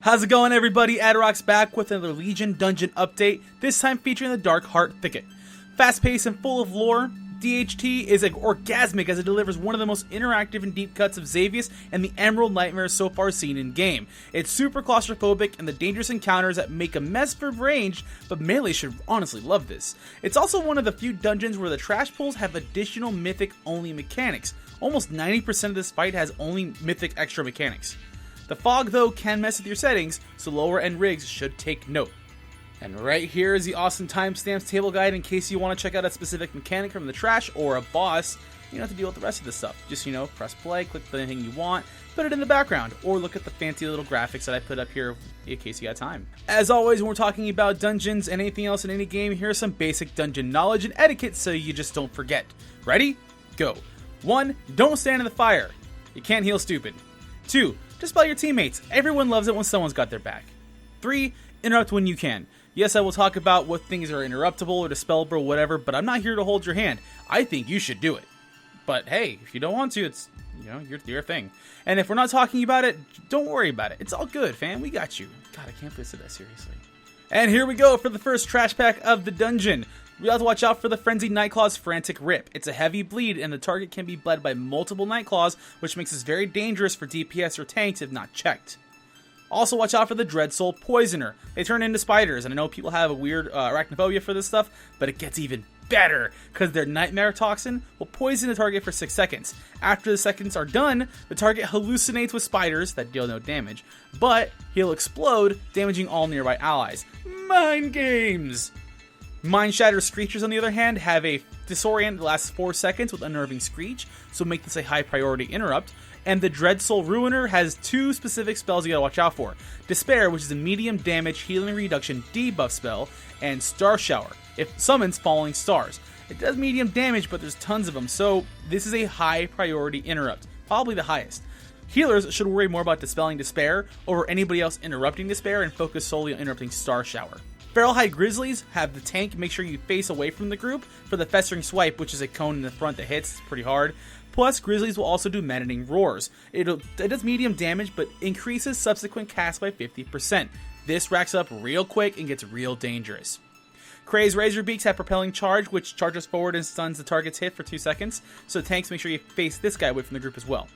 How's it going, everybody? Adrock's back with another Legion dungeon update, this time featuring the Darkheart Thicket. Fast-paced and full of lore, DHT is orgasmic as it delivers one of the most interactive and deep cuts of Xavius and the Emerald Nightmares so far seen in-game. It's super claustrophobic and the dangerous encounters that make a mess for ranged, but melee should honestly love this. It's also one of the few dungeons where the trash pools have additional mythic-only mechanics. Almost 90% of this fight has only mythic extra mechanics. The fog, though, can mess with your settings, so lower end rigs should take note. And right here is the awesome timestamps table guide in case you want to check out a specific mechanic from the trash or a boss. You don't have to deal with the rest of this stuff. Just, press play, click the thing you want, put it in the background, or look at the fancy little graphics that I put up here in case you got time. As always, when we're talking about dungeons and anything else in any game, here's some basic dungeon knowledge and etiquette so you just don't forget. Ready? Go. 1. Don't stand in the fire. You can't heal stupid. 2. Dispel your teammates. Everyone loves it when someone's got their back. 3. Interrupt when you can. Yes, I will talk about what things are interruptible or dispellable or whatever, but I'm not here to hold your hand. I think you should do it. But hey, if you don't want to, it's, your thing. And if we're not talking about it, don't worry about it. It's all good, fam. We got you. God, I can't believe I said that seriously. And here we go for the first trash pack of the dungeon. We have to watch out for the Frenzied Nightclaw's Frantic Rip. It's a heavy bleed, and the target can be bled by multiple Nightclaws, which makes this very dangerous for DPS or tanks if not checked. Also watch out for the Dreadsoul Poisoner. They turn into spiders, and I know people have a weird arachnophobia for this stuff, but it gets even better, because their Nightmare Toxin will poison the target for 6 seconds. After the seconds are done, the target hallucinates with spiders that deal no damage, but he'll explode, damaging all nearby allies. Mind games! Mind Shatter Screechers, on the other hand, have a disorient that lasts 4 seconds with Unnerving Screech, so make this a high priority interrupt. And the Dreadsoul Ruiner has 2 specific spells you gotta watch out for. Despair, which is a medium damage healing reduction debuff spell, and Star Shower, it summons falling stars. It does medium damage, but there's tons of them, so this is a high priority interrupt, probably the highest. Healers should worry more about dispelling Despair over anybody else interrupting Despair and focus solely on interrupting Star Shower. Feralhide Grizzlies have the tank make sure you face away from the group for the Festering Swipe, which is a cone in the front that hits pretty hard. Plus, Grizzlies will also do Maddening Roars. It does medium damage, but increases subsequent cast by 50%. This racks up real quick and gets real dangerous. Kray's Razorbeaks have Propelling Charge, which charges forward and stuns the target's hit for 2 seconds, so tanks make sure you face this guy away from the group as well.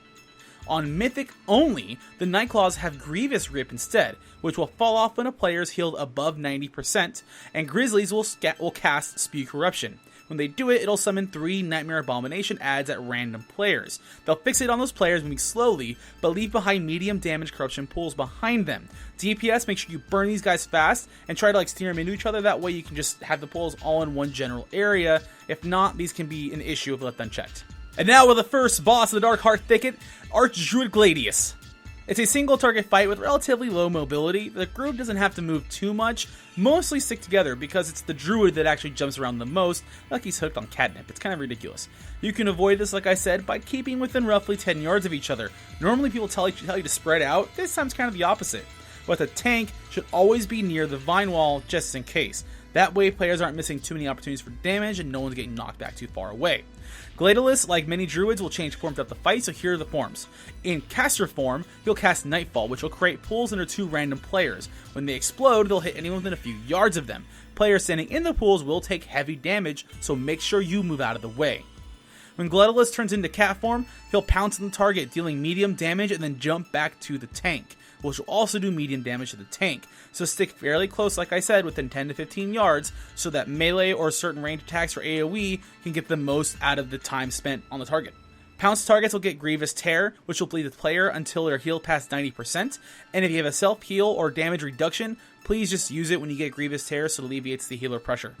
On Mythic only, the Nightclaws have Grievous Rip instead, which will fall off when a player is healed above 90%, and Grizzlies will cast Spew Corruption. When they do it, it'll summon 3 Nightmare Abomination adds at random players. They'll fixate on those players moving slowly, but leave behind medium damage corruption pools behind them. DPS, make sure you burn these guys fast, and try to steer them into each other, that way you can just have the pools all in one general area. If not, these can be an issue if left unchecked. And now with the first boss of the Darkheart Thicket, Archdruid Gladius. It's a single target fight with relatively low mobility. The group doesn't have to move too much, mostly stick together because it's the druid that actually jumps around the most, like he's hooked on catnip. It's kind of ridiculous. You can avoid this, like I said, by keeping within roughly 10 yards of each other. Normally people tell you to spread out, this time's kind of the opposite. But the tank should always be near the vine wall just in case. That way players aren't missing too many opportunities for damage and no one's getting knocked back too far away. Gladius, like many druids, will change form throughout the fight, so here are the forms. In caster form, he'll cast Nightfall, which will create pools under 2 random players. When they explode, they'll hit anyone within a few yards of them. Players standing in the pools will take heavy damage, so make sure you move out of the way. When Gladius turns into cat form, he'll pounce on the target, dealing medium damage and then jump back to the tank, which will also do medium damage to the tank. So stick fairly close, like I said, within 10 to 15 yards, so that melee or certain range attacks or AoE can get the most out of the time spent on the target. Pounce targets will get Grievous Tear, which will bleed the player until they're healed past 90%, and if you have a self-heal or damage reduction, please just use it when you get Grievous Tear so it alleviates the healer pressure.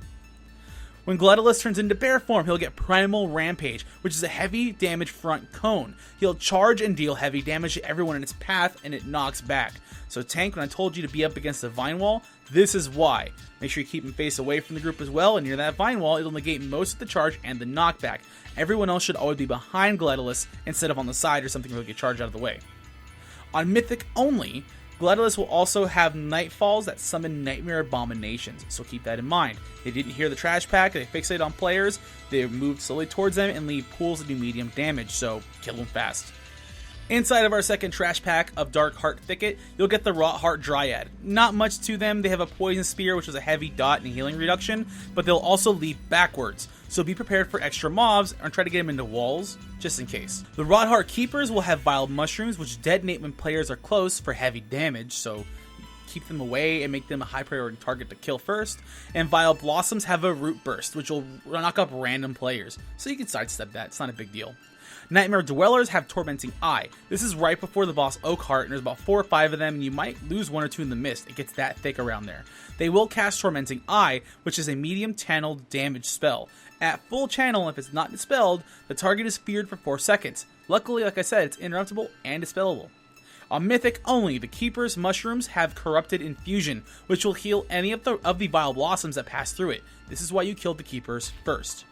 When Gladius turns into bear form, he'll get Primal Rampage, which is a heavy damage front cone. He'll charge and deal heavy damage to everyone in its path, and it knocks back. So tank, when I told you to be up against the vine wall, this is why. Make sure you keep him face away from the group as well, and near that vine wall, it'll negate most of the charge and the knockback. Everyone else should always be behind Gladius instead of on the side or something that will get charged out of the way. On Mythic only, Gladius will also have Nightfalls that summon Nightmare Abominations, so keep that in mind. They didn't hear the trash pack, they fixate on players, they moved slowly towards them and leave pools that do medium damage, so kill them fast. Inside of our second trash pack of Darkheart Thicket, you'll get the Darkheart Dryad. Not much to them, they have a poison spear which is a heavy dot and healing reduction, but they'll also leap backwards, so be prepared for extra mobs and try to get them into walls, just in case. The Darkheart Keepers will have vile mushrooms which detonate when players are close for heavy damage, so keep them away and make them a high priority target to kill first. And Vile Blossoms have a root burst, which will knock up random players, so you can sidestep that, it's not a big deal. Nightmare Dwellers have Tormenting Eye. This is right before the boss Oakheart, and there's about 4 or 5 of them, and you might lose 1 or 2 in the mist. It gets that thick around there. They will cast Tormenting Eye, which is a medium channeled damage spell. At full channel, if it's not dispelled, the target is feared for 4 seconds. Luckily, like I said, it's interruptible and dispellable. On Mythic only, the Keeper's mushrooms have Corrupted Infusion, which will heal any of the Vile Blossoms that pass through it. This is why you killed the Keepers first.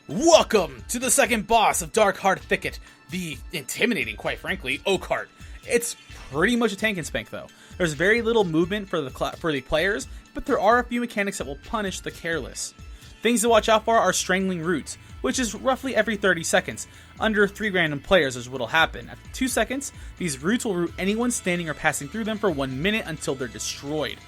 Welcome to the second boss of Darkheart Thicket, the intimidating, quite frankly, Oakheart. It's pretty much a tank and spank though. There's very little movement for the players, but there are a few mechanics that will punish the careless. Things to watch out for are Strangling Roots, which is roughly every 30 seconds. Under 3 random players is what will happen. After 2 seconds, these roots will root anyone standing or passing through them for 1 minute until they're destroyed.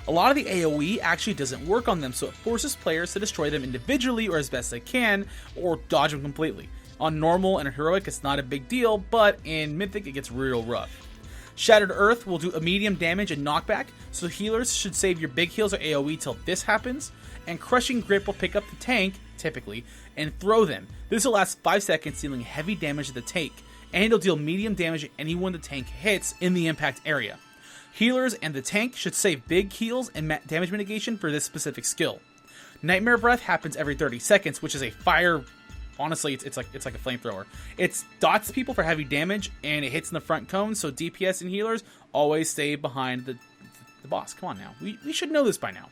A lot of the AoE actually doesn't work on them, so it forces players to destroy them individually or as best they can, or dodge them completely. On normal and heroic, it's not a big deal, but in Mythic, it gets real rough. Shattered Earth will do a medium damage and knockback, so healers should save your big heals or AoE till this happens, and Crushing Grip will pick up the tank, typically, and throw them. This will last 5 seconds, dealing heavy damage to the tank, and it'll deal medium damage to anyone the tank hits in the impact area. Healers and the tank should save big heals and damage mitigation for this specific skill. Nightmare Breath happens every 30 seconds, which is a fire. Honestly, it's like a flamethrower. It dots people for heavy damage, and it hits in the front cone, so DPS and healers always stay behind the boss. Come on now, we should know this by now.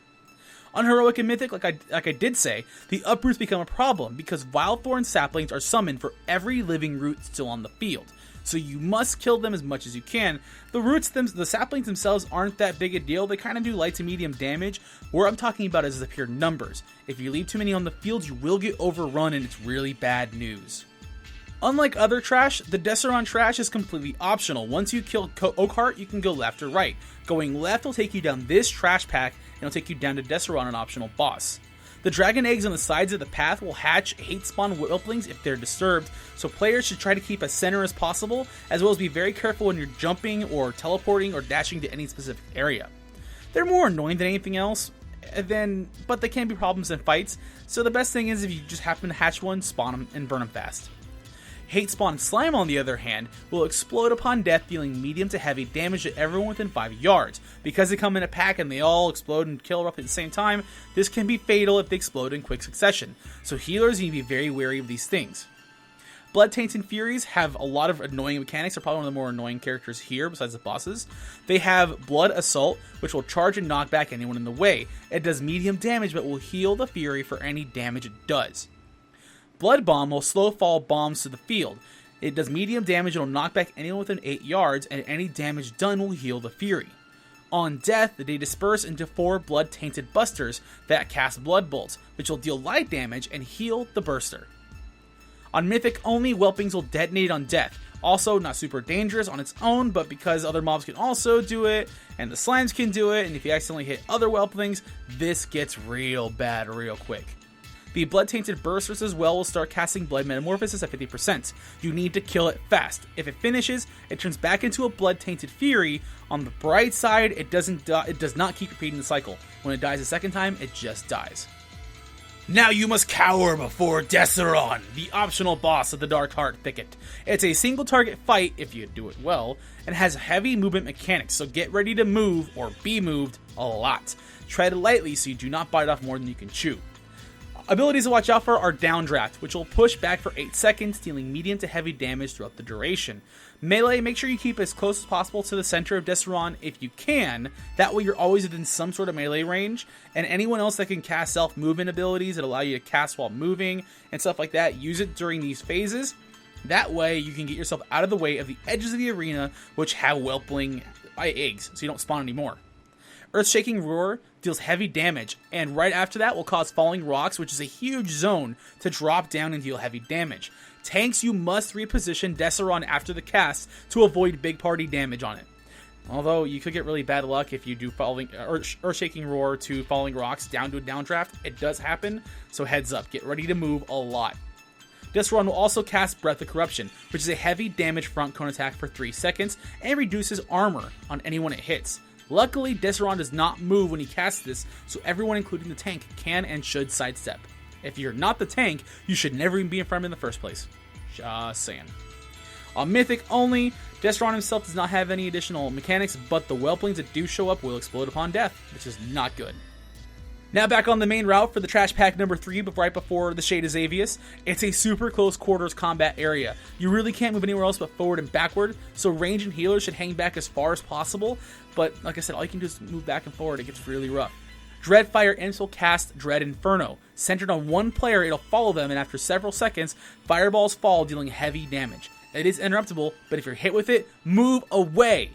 On Heroic and Mythic, like I did say, the uproots become a problem because Vilethorn saplings are summoned for every living root still on the field. So you must kill them as much as you can. The saplings themselves aren't that big a deal. They kind of do light to medium damage. What I'm talking about is the pure numbers. If you leave too many on the field, you will get overrun, and it's really bad news. Unlike other trash, the Deceron trash is completely optional. Once you kill Oakheart, you can go left or right. Going left will take you down this trash pack, and it'll take you down to Deceron, an optional boss. The dragon eggs on the sides of the path will hatch hate spawn whelplings if they're disturbed, so players should try to keep as center as possible, as well as be very careful when you're jumping or teleporting or dashing to any specific area. They're more annoying than anything else, but they can be problems in fights, so the best thing is if you just happen to hatch one, spawn them and burn them fast. Hate Spawn Slime, on the other hand, will explode upon death, dealing medium to heavy damage to everyone within 5 yards. Because they come in a pack and they all explode and kill roughly at the same time, this can be fatal if they explode in quick succession, so healers need to be very wary of these things. Blood Tainted Furies have a lot of annoying mechanics. They're probably one of the more annoying characters here besides the bosses. They have Blood Assault, which will charge and knock back anyone in the way. It does medium damage but will heal the Fury for any damage it does. Blood Bomb will slow fall bombs to the field. It does medium damage and will knock back anyone within 8 yards, and any damage done will heal the Fury. On death, they disperse into 4 Blood Tainted Busters that cast Blood Bolts, which will deal light damage and heal the Burster. On Mythic only, Whelpings will detonate on death. Also, not super dangerous on its own, but because other mobs can also do it, and the slimes can do it, and if you accidentally hit other Whelplings, this gets real bad real quick. The Blood Tainted Bursters as well will start casting Blood Metamorphosis at 50%. You need to kill it fast. If it finishes, it turns back into a Blood Tainted Fury. On the bright side, it does not keep repeating the cycle. When it dies a second time, it just dies. Now you must cower before Deceron, the optional boss of the Darkheart Thicket. It's a single target fight, if you do it well, and has heavy movement mechanics, so get ready to move, or be moved, a lot. Tread lightly so you do not bite off more than you can chew. Abilities to watch out for are Downdraft, which will push back for 8 seconds, dealing medium to heavy damage throughout the duration. Melee, make sure you keep as close as possible to the center of Deceron if you can, that way you're always within some sort of melee range, and anyone else that can cast self-movement abilities that allow you to cast while moving and stuff like that, use it during these phases. That way you can get yourself out of the way of the edges of the arena, which have whelpling eggs, so you don't spawn anymore. Earth-Shaking Roar deals heavy damage, and right after that will cause Falling Rocks, which is a huge zone, to drop down and deal heavy damage. Tanks, you must reposition Deceron after the cast to avoid big party damage on it. Although you could get really bad luck if you do Earth-Shaking Roar to Falling Rocks down to a downdraft. It does happen, so heads up, get ready to move a lot. Deceron will also cast Breath of Corruption, which is a heavy damage front cone attack for 3 seconds and reduces armor on anyone it hits. Luckily, Deceron does not move when he casts this, so everyone including the tank can and should sidestep. If you're not the tank, you should never even be in front of him in the first place. Just saying. On Mythic only, Deceron himself does not have any additional mechanics, but the whelplings that do show up will explode upon death, which is not good. Now back on the main route for the trash pack number 3, but right before the Shade of Xavius. It's a super close quarters combat area. You really can't move anywhere else but forward and backward, so range and healers should hang back as far as possible, but like I said, all you can do is move back and forward. It gets really rough. Dreadfire Imps will cast Dread Inferno. Centered on one player, it'll follow them, and after several seconds, fireballs fall, dealing heavy damage. It is interruptible, but if you're hit with it, move away.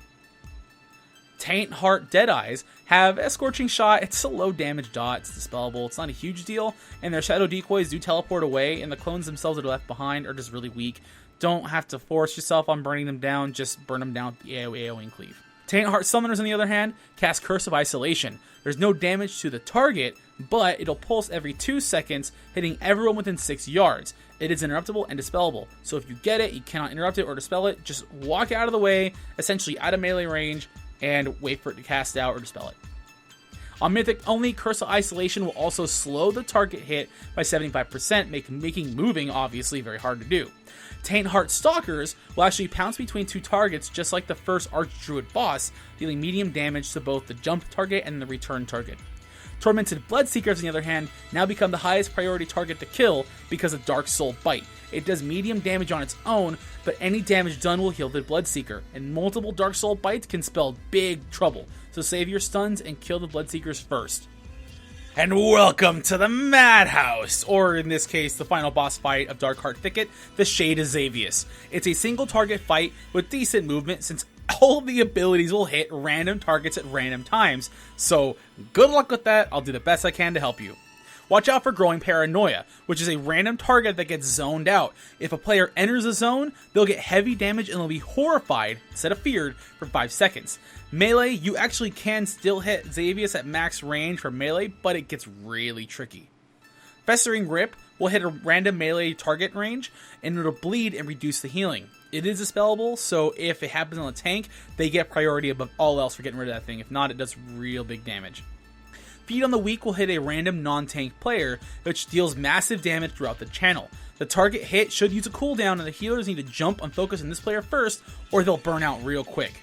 Taint Heart Deadeyes have a Scorching Shot. It's a low damage dot, it's dispellable, it's not a huge deal, and their Shadow Decoys do teleport away, and the clones themselves that are left behind are just really weak. Don't have to force yourself on burning them down, just burn them down with the AoE and cleave. Taint Heart Summoners, on the other hand, cast Curse of Isolation. There's no damage to the target, but it'll pulse every 2 seconds, hitting everyone within 6 yards. It is interruptible and dispellable, so if you get it, you cannot interrupt it or dispel it. Just walk out of the way, essentially out of melee range, and wait for it to cast out or dispel it. On Mythic only, Curse of Isolation will also slow the target hit by 75%, making moving obviously very hard to do. Taint Heart Stalkers will actually pounce between 2 targets just like the first Archdruid boss, dealing medium damage to both the jump target and the return target. Tormented Bloodseekers, on the other hand, now become the highest priority target to kill because of Dark Soul Bite. It does medium damage on its own, but any damage done will heal the Bloodseeker, and multiple Dark Soul Bites can spell big trouble, so save your stuns and kill the Bloodseekers first. And welcome to the Madhouse, or in this case, the final boss fight of Darkheart Thicket, the Shade of Xavius. It's a single target fight with decent movement since all of the abilities will hit random targets at random times, so good luck with that. I'll do the best I can to help you. Watch out for Growing Paranoia, which is a random target that gets zoned out. If a player enters a zone, they'll get heavy damage and they'll be horrified, instead of feared, for 5 seconds. Melee, you actually can still hit Xavius at max range for melee, but it gets really tricky. Festering Grip will hit a random melee target range, and it'll bleed and reduce the healing. It is dispellable, so if it happens on a tank, they get priority above all else for getting rid of that thing. If not, it does real big damage. Feed on the Weak will hit a random non-tank player, which deals massive damage throughout the channel. The target hit should use a cooldown, and the healers need to jump and focus on this player first, or they'll burn out real quick.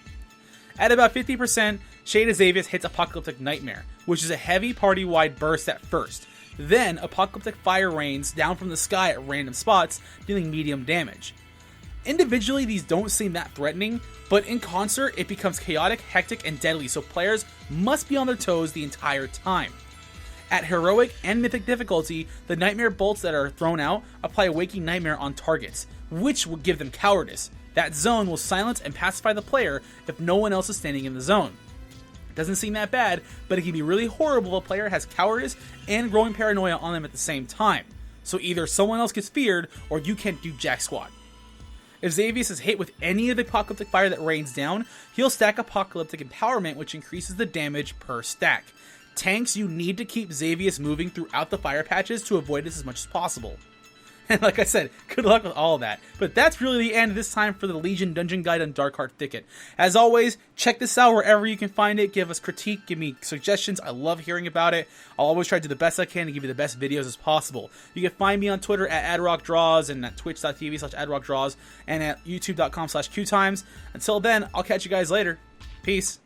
At about 50%, Shade of Xavius hits Apocalyptic Nightmare, which is a heavy party-wide burst at first. Then, Apocalyptic Fire rains down from the sky at random spots, dealing medium damage. Individually, these don't seem that threatening, but in concert, it becomes chaotic, hectic, and deadly, so players must be on their toes the entire time. At Heroic and Mythic difficulty, the Nightmare bolts that are thrown out apply a Waking Nightmare on targets, which will give them cowardice. That zone will silence and pacify the player if no one else is standing in the zone. It doesn't seem that bad, but it can be really horrible if a player has cowardice and Growing Paranoia on them at the same time. So either someone else gets feared, or you can't do jack squat. If Xavius is hit with any of the Apocalyptic Fire that rains down, he'll stack Apocalyptic Empowerment, which increases the damage per stack. Tanks, you need to keep Xavius moving throughout the fire patches to avoid this as much as possible. And like I said, good luck with all of that. But that's really the end of this time for the Legion Dungeon Guide on Darkheart Thicket. As always, check this out wherever you can find it. Give us critique, give me suggestions. I love hearing about it. I'll always try to do the best I can to give you the best videos as possible. You can find me on Twitter at AdRockDraws and at twitch.tv/AdRockDraws and at youtube.com/QueueTimes. Until then, I'll catch you guys later. Peace.